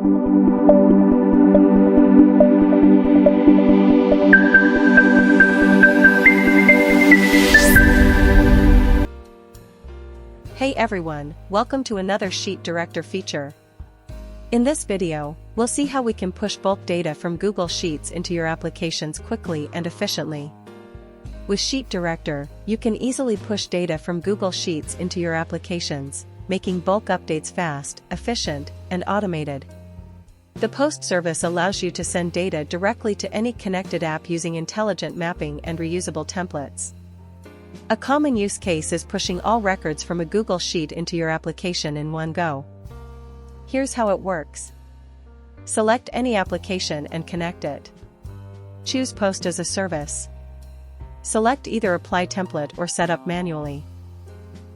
Hey everyone, welcome to another Sheet Director feature. In this video, we'll see how we can push bulk data from Google Sheets into your applications quickly and efficiently. With Sheet Director, you can easily push data from Google Sheets into your applications, making bulk updates fast, efficient, and automated. The Post service allows you to send data directly to any connected app using intelligent mapping and reusable templates. A common use case is pushing all records from a Google Sheet into your application in one go. Here's how it works. Select any application and connect it. Choose Post as a service. Select either Apply Template or Set up manually.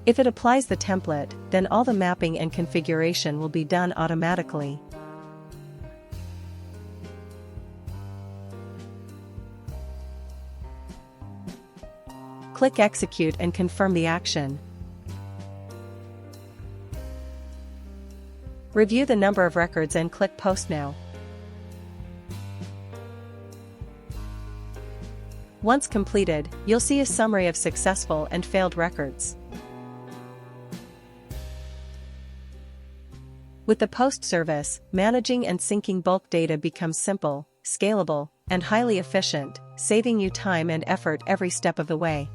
If it applies the template, then all the mapping and configuration will be done automatically. Click Execute and confirm the action. Review the number of records and click Post Now. Once completed, you'll see a summary of successful and failed records. With the Post service, managing and syncing bulk data becomes simple, scalable, and highly efficient, saving you time and effort every step of the way.